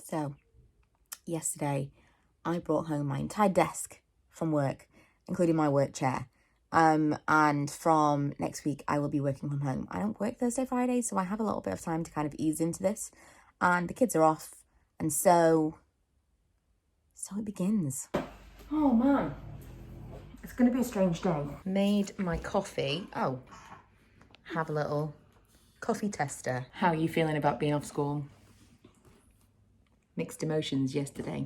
So, yesterday I brought home my entire desk from work, including my work chair. And from next week, I will be working from home. I don't work Thursday, Friday, so I have a little bit of time to kind of ease into this. And the kids are off, and so it begins. Oh man, it's going to be a strange day. Made my coffee. Oh, have a little coffee tester. How are you feeling about being off school? Mixed emotions yesterday.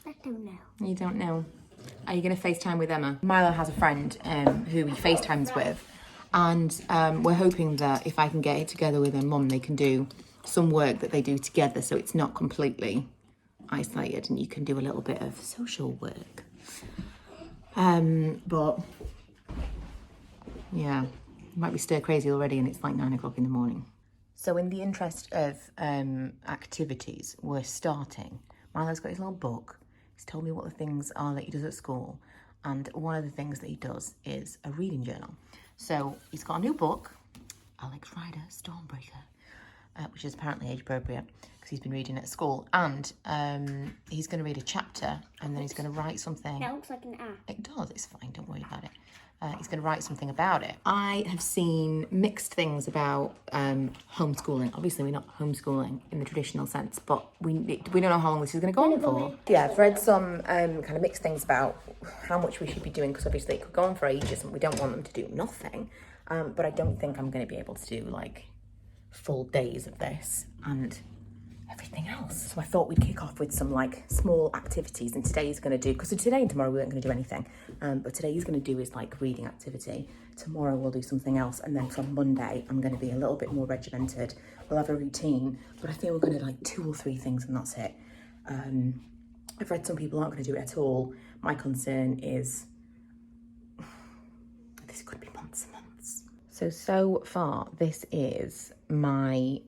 I don't know. You don't know? Are you going to FaceTime with Emma? Milo has a friend who he FaceTimes with, and we're hoping that if I can get it together with her mum, they can do some work that they do together, so it's not completely isolated and you can do a little bit of social work. But yeah, might be stir crazy already, and it's like 9 o'clock in the morning. So in the interest of activities, we're starting. Milo's got his little book. He's told me what the things are that he does at school. And one of the things that he does is a reading journal. So he's got a new book, Alex Rider, Stormbreaker, which is apparently age appropriate because he's been reading at school. And he's going to read a chapter and then he's going to write something. That looks like an app. It does, it's fine, don't worry about it. He's going to write something about it. I have seen mixed things about homeschooling. Obviously, we're not homeschooling in the traditional sense, but we don't know how long this is going to go on for. Yeah, I've read some kind of mixed things about how much we should be doing, because obviously it could go on for ages and we don't want them to do nothing. But I don't think I'm going to be able to do like full days of this and everything else. So I thought we'd kick off with some like small activities, and today's going to do, because today and tomorrow we weren't going to do anything, but today he's going to do is like reading activity. Tomorrow we'll do something else, and then from Monday I'm going to be a little bit more regimented. We'll have a routine, but I think we're going to do like 2 or 3 things and that's it. I've read some people aren't going to do it at all. My concern is this could be months and months. So far this is my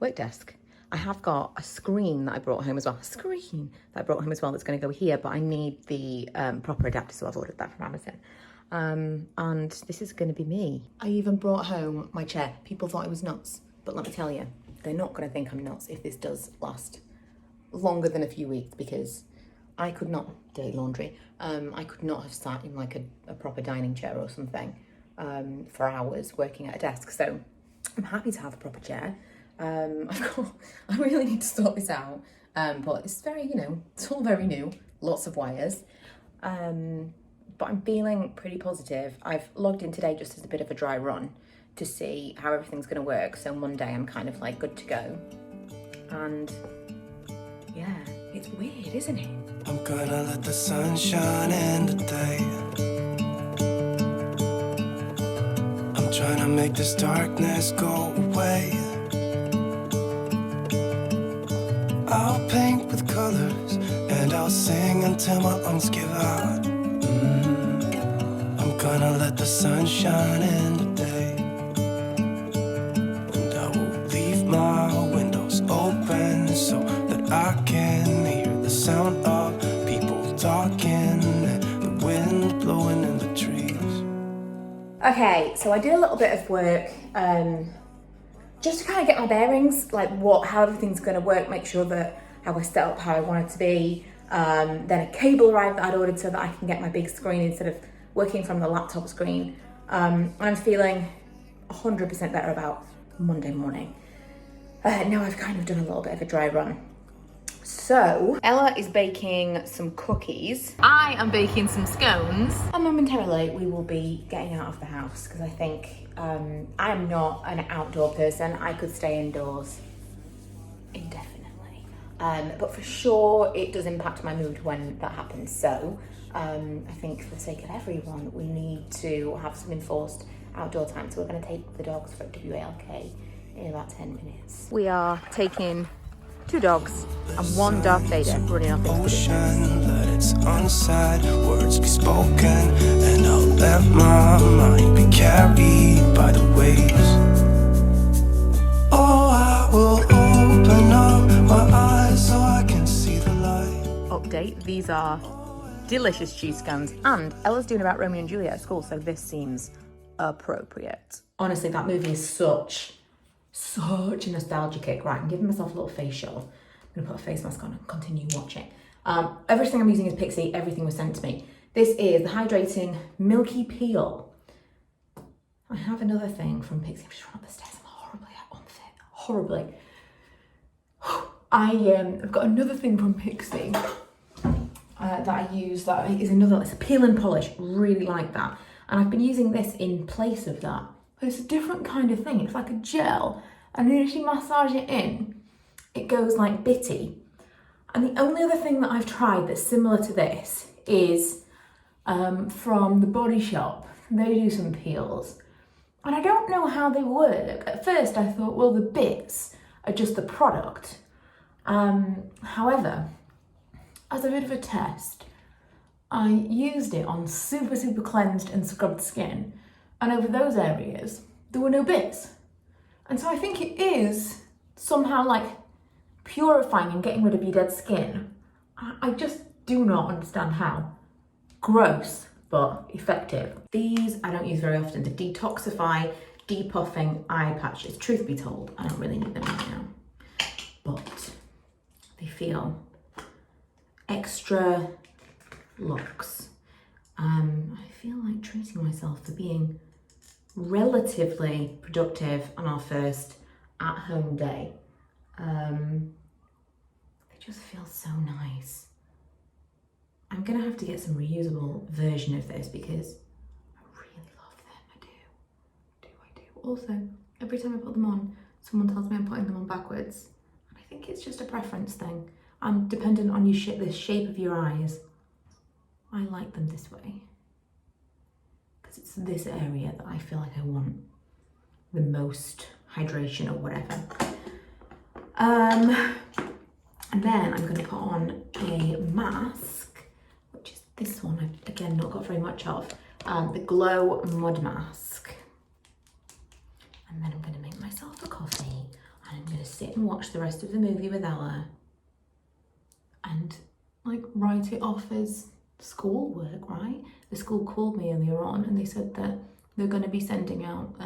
work desk. I have got a screen that I brought home as well. That's going to go here, but I need the proper adapter, so I've ordered that from Amazon. And this is going to be me. I even brought home my chair. People thought it was nuts, but let me tell you, they're not going to think I'm nuts if this does last longer than a few weeks, because I could not do laundry. I could not have sat in like a proper dining chair or something for hours working at a desk. So I'm happy to have a proper chair. I really need to sort this out, but it's very, it's all very new, lots of wires, but I'm feeling pretty positive. I've logged in today just as a bit of a dry run to see how everything's going to work, so Monday I'm kind of like good to go, and yeah, it's weird, isn't it? I'm gonna let the sun shine in today. I'm trying to make this darkness go away. I'll paint with colors and I'll sing until my lungs give out. I'm gonna let the sun shine in today, and I will leave my windows open so that I can hear the sound of people talking and the wind blowing in the trees. Okay, so I did a little bit of work just to kind of get my bearings, like how everything's going to work, make sure that how I set up how I want it to be. Then a cable arrived that I'd ordered so that I can get my big screen instead of working from the laptop screen. I'm feeling 100% better about Monday morning. Now I've kind of done a little bit of a dry run. So Ella is baking some cookies. I am baking some scones. And momentarily we will be getting out of the house, because I think I am not an outdoor person. I could stay indoors indefinitely. But for sure it does impact my mood when that happens. So I think for the sake of everyone, we need to have some enforced outdoor time. So we're going to take the dogs for a WALK in about 10 minutes. We are taking 2 dogs and 1 Darth Vader running off into the distance. That it's unsaid, words be spoken, and I'll let my mind be carried by the waves. Oh, I will open up my eyes so I can see the light. Update, these are delicious cheese scones, and Ella's doing about Romeo and Juliet at school, so this seems appropriate. Honestly, that movie is such such a nostalgia kick. Right, I'm giving myself a little facial. I'm gonna put a face mask on and continue watching. Everything I'm using is Pixie, everything was sent to me. This is the Hydrating Milky Peel. I have another thing from Pixie. I'm just running up the stairs, I'm horribly unfit, horribly. I've got another thing from Pixie that I use that is it's a peel and polish, really like that. And I've been using this in place of that. But it's a different kind of thing, it's like a gel. And then as you massage it in, it goes like bitty. And the only other thing that I've tried that's similar to this is from the Body Shop. They do some peels. And I don't know how they work. At first I thought, well, the bits are just the product. However, as a bit of a test, I used it on super cleansed and scrubbed skin. And over those areas, there were no bits. And so I think it is somehow like purifying and getting rid of your dead skin. I just do not understand how. Gross, but effective. These I don't use very often. The Detoxify Depuffing Eye Patches. Truth be told, I don't really need them right now. But they feel extra luxe. I feel like treating myself for being relatively productive on our first at-home day. They just feel so nice. I'm gonna have to get some reusable version of this because I really love them. I do. Also, every time I put them on, someone tells me I'm putting them on backwards. And I think it's just a preference thing. I'm dependent on the shape of your eyes. I like them this way. Because it's this area that I feel like I want the most hydration or whatever. And then I'm going to put on a mask, which is this one. I've again not got very much of. The Glow Mud Mask. And then I'm going to make myself a coffee and I'm going to sit and watch the rest of the movie with Ella and like write it off as schoolwork, right? The school called me earlier on and they said that they're going to be sending out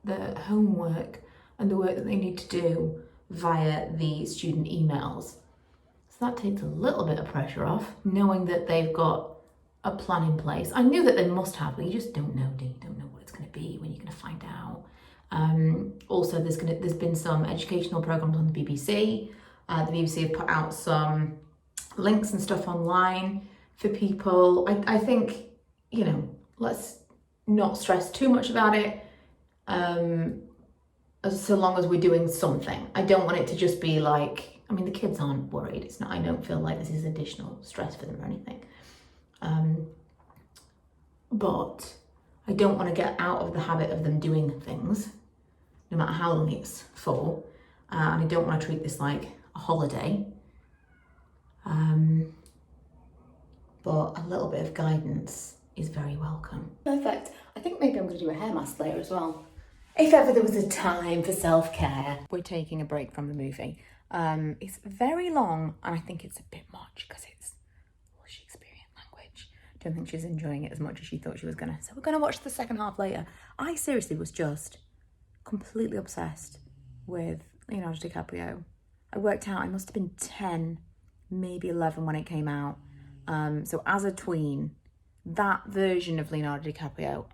the homework and the work that they need to do via the student emails. So that takes a little bit of pressure off, knowing that they've got a plan in place. I knew that they must have, but you just don't know, do you? You don't know what it's going to be, when you're going to find out. Also, there's been some educational programs on the BBC. The BBC have put out some links and stuff online for people. I think, you know, let's not stress too much about it. So long as we're doing something. I don't want it to just be like, I mean, the kids aren't worried. It's not, I don't feel like this is additional stress for them or anything. But I don't want to get out of the habit of them doing things, no matter how long it's for. And I don't want to treat this like a holiday. But a little bit of guidance is very welcome. Perfect. I think maybe I'm going to do a hair mask later as well. If ever there was a time for self-care. We're taking a break from the movie. It's very long and I think it's a bit much because it's Shakespearean language. Don't think she's enjoying it as much as she thought she was gonna. So we're gonna watch the second half later. I seriously was just completely obsessed with Leonardo DiCaprio. I worked out I must have been 10, maybe 11 when it came out. So as a tween, that version of Leonardo DiCaprio,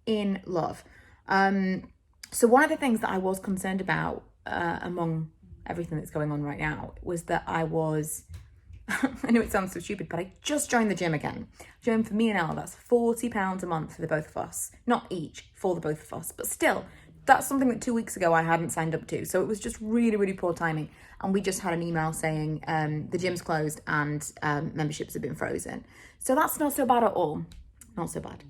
in love. So one of the things that I was concerned about among everything that's going on right now was that I was, I know it sounds so stupid, but I just joined the gym again. Joined for me and Ella, that's £40 a month for the both of us. Not each, for the both of us, but still, that's something that 2 weeks ago I hadn't signed up to. So it was just really, really poor timing. And we just had an email saying the gym's closed and memberships have been frozen. So that's not so bad at all. Not so bad.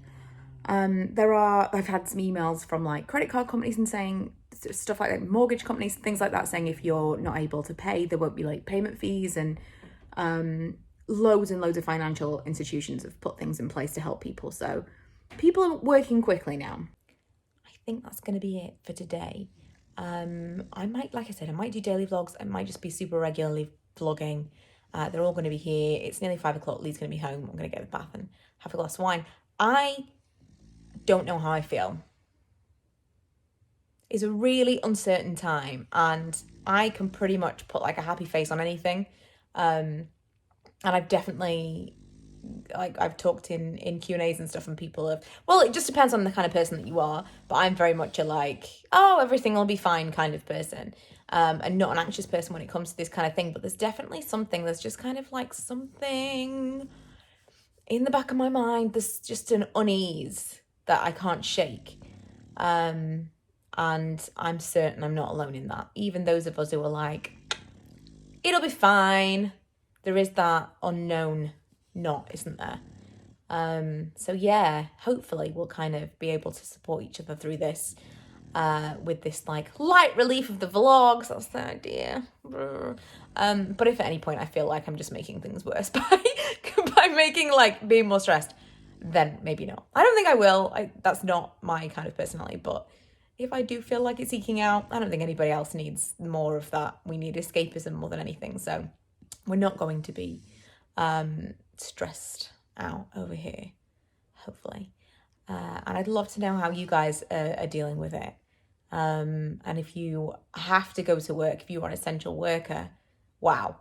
I've had some emails from like credit card companies and saying stuff like that, mortgage companies, things like that, saying if you're not able to pay, there won't be like payment fees, and loads and loads of financial institutions have put things in place to help people. So people are working quickly now. I think that's going to be it for today. I might, like I said, I might do daily vlogs. I might just be super regularly vlogging. They're all going to be here. It's nearly 5 o'clock. Lee's going to be home. I'm going to get the bath and have a glass of wine. I don't know how I feel. is a really uncertain time, and I can pretty much put like a happy face on anything. And I've definitely, like, I've talked in Q&As and stuff, and people have, well, it just depends on the kind of person that you are, but I'm very much a like, oh, everything will be fine kind of person, and not an anxious person when it comes to this kind of thing. But there's definitely there's just kind of like something in the back of my mind, there's just an unease that I can't shake. And I'm certain I'm not alone in that. Even those of us who are like, it'll be fine, there is that unknown not, isn't there? So yeah, hopefully we'll kind of be able to support each other through this, with this like light relief of the vlogs. That's the idea. But if at any point I feel like I'm just making things worse by making like being more stressed, then maybe not. I don't think I will. That's not my kind of personality, but if I do feel like it's eking out, I don't think anybody else needs more of that. We need escapism more than anything. So we're not going to be stressed out over here, hopefully. And I'd love to know how you guys are dealing with it. And if you have to go to work, if you're an essential worker, wow.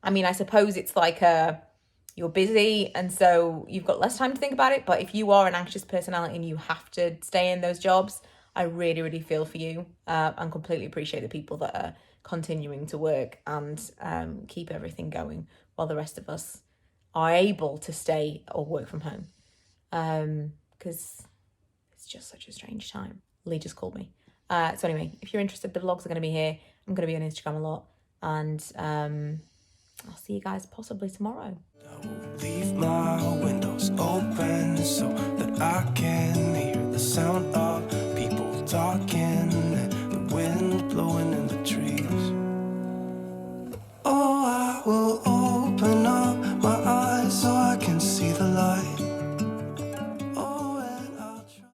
I mean, I suppose it's like you're busy and so you've got less time to think about it. But if you are an anxious personality and you have to stay in those jobs, I really, really feel for you, and completely appreciate the people that are continuing to work and keep everything going while the rest of us are able to stay or work from home. Because it's just such a strange time. Lee just called me. So anyway, if you're interested, the vlogs are going to be here. I'm going to be on Instagram a lot. And I'll see you guys possibly tomorrow. I will leave my windows open so that I can hear the sound of people talking.